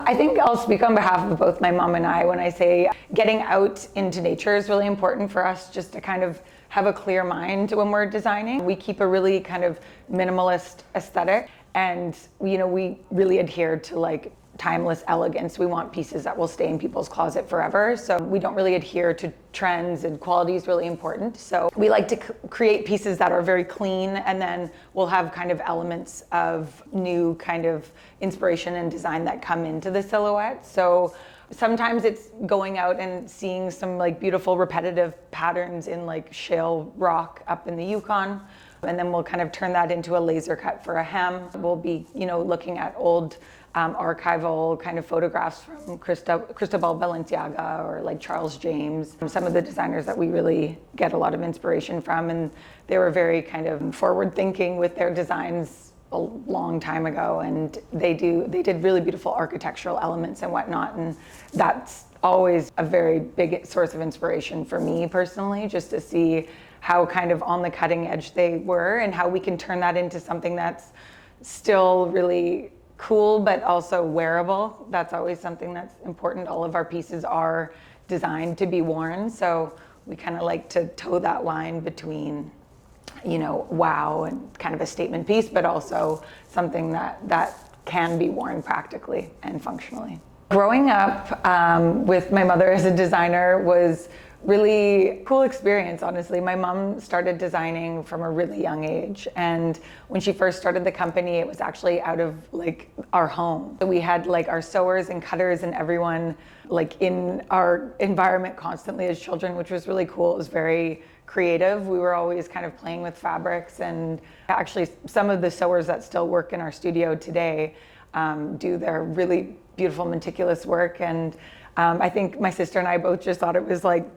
I think I'll speak on behalf of both my mom and I when I say getting out into nature is really important for us, just to kind of have a clear mind when we're designing. We keep a really kind of minimalist aesthetic, and we really adhere to like timeless elegance. We want pieces that will stay in people's closet forever. So we don't really adhere to trends, and quality is really important. So we like to create pieces that are very clean, and then we'll have kind of elements of new kind of inspiration and design that come into the silhouette. So sometimes it's going out and seeing some like beautiful repetitive patterns in like shale rock up in the Yukon. And then we'll kind of turn that into a laser cut for a hem. We'll be, looking at old archival kind of photographs from Cristobal Balenciaga or like Charles James, some of the designers that we really get a lot of inspiration from. And they were very kind of forward thinking with their designs a long time ago. And they did really beautiful architectural elements and whatnot. And that's always a very big source of inspiration for me personally, just to see how kind of on the cutting edge they were and how we can turn that into something that's still really cool, but also wearable. That's always something that's important. All of our pieces are designed to be worn. So we kind of like to toe that line between, wow and kind of a statement piece, but also something that can be worn practically and functionally. Growing up with my mother as a designer was really cool experience, honestly. My mom started designing from a really young age, and when she first started the company, it was actually out of like our home. So we had like our sewers and cutters and everyone like in our environment constantly as children, which was really cool. It was very creative. We were always kind of playing with fabrics, and actually some of the sewers that still work in our studio today do their really beautiful, meticulous work. And I think my sister and I both just thought it was like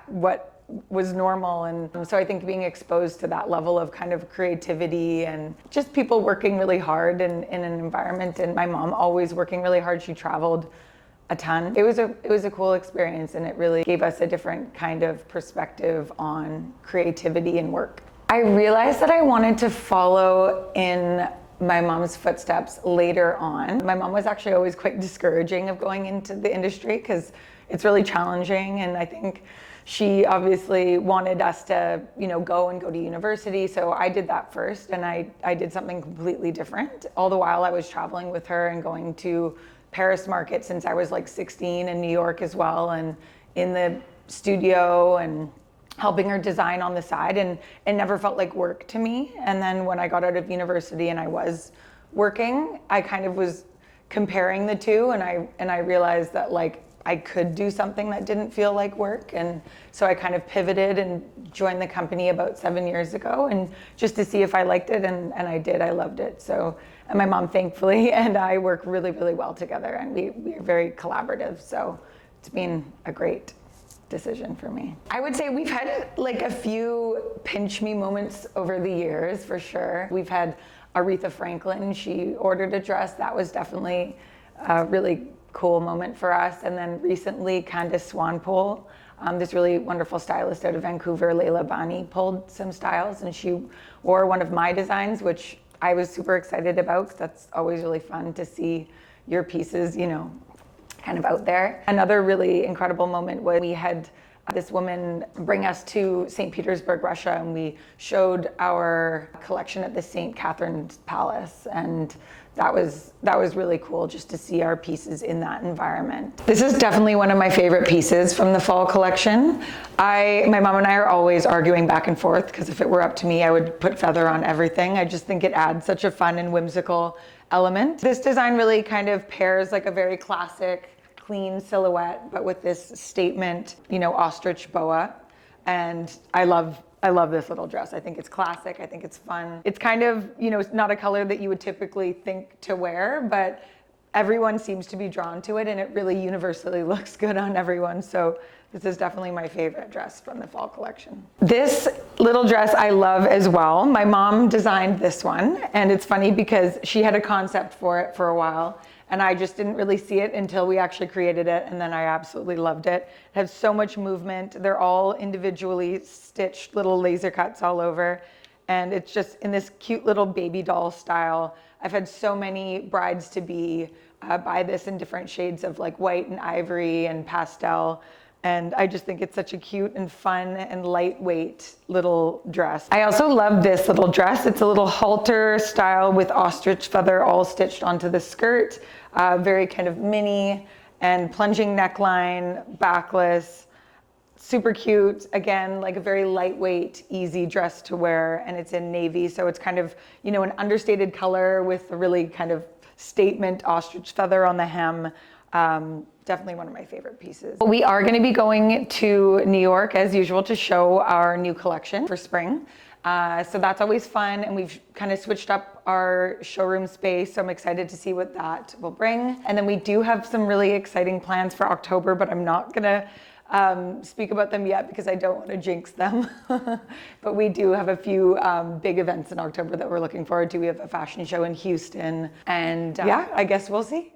what was normal. And so I think being exposed to that level of kind of creativity and just people working really hard in an environment, and my mom always working really hard. She traveled a ton. It was a cool experience, and it really gave us a different kind of perspective on creativity and work. I realized that I wanted to follow in my mom's footsteps later on. My mom was actually always quite discouraging of going into the industry because it's really challenging, and I think she obviously wanted us to, go to university. So I did that first, and I did something completely different. All the while I was traveling with her and going to Paris market since I was like 16, and New York as well, and in the studio and helping her design on the side, and it never felt like work to me. And then when I got out of university and I was working, I kind of was comparing the two, and I realized that like I could do something that didn't feel like work. And so I kind of pivoted and joined the company about 7 years ago, and just to see if I liked it, and I did. I loved it. So, and my mom thankfully and I work really, really well together, and we are very collaborative. So it's been a great decision for me. I would say we've had like a few pinch me moments over the years, for sure. We've had Aretha Franklin, she ordered a dress. That was definitely a really cool moment for us. And then recently Candice Swanpool, this really wonderful stylist out of Vancouver, Leila Bani, pulled some styles, and she wore one of my designs, which I was super excited about, because that's always really fun to see your pieces, kind of out there. Another really incredible moment was we had this woman bring us to St. Petersburg, Russia, and we showed our collection at the St. Catherine's Palace, and that was really cool just to see our pieces in that environment. This is definitely one of my favorite pieces from the fall collection. My mom and I are always arguing back and forth, because if it were up to me, I would put feather on everything. I just think it adds such a fun and whimsical element. This design really kind of pairs like a very classic, clean silhouette, but with this statement, ostrich boa. And I love this little dress. I think it's classic. I think it's fun. It's kind of, it's not a color that you would typically think to wear, but everyone seems to be drawn to it, and it really universally looks good on everyone. So this is definitely my favorite dress from the fall collection. This little dress I love as well. My mom designed this one, and it's funny because she had a concept for it for a while, and I just didn't really see it until we actually created it, and then I absolutely loved it. It has so much movement. They're all individually stitched little laser cuts all over, and it's just in this cute little baby doll style. I've had so many brides-to-be buy this in different shades of like white and ivory and pastel. And I just think it's such a cute and fun and lightweight little dress. I also love this little dress. It's a little halter style with ostrich feather all stitched onto the skirt. Very kind of mini and plunging neckline, backless, super cute. Again, like a very lightweight, easy dress to wear, and it's in navy. So it's kind of, you know, an understated color with a really kind of statement ostrich feather on the hem. Definitely one of my favorite pieces. We are going to be going to New York as usual to show our new collection for spring. So that's always fun, and we've kind of switched up our showroom space, so I'm excited to see what that will bring. And then we do have some really exciting plans for October, but I'm not gonna speak about them yet because I don't want to jinx them. But we do have a few big events in October that we're looking forward to. We have a fashion show in Houston, and yeah, I guess we'll see.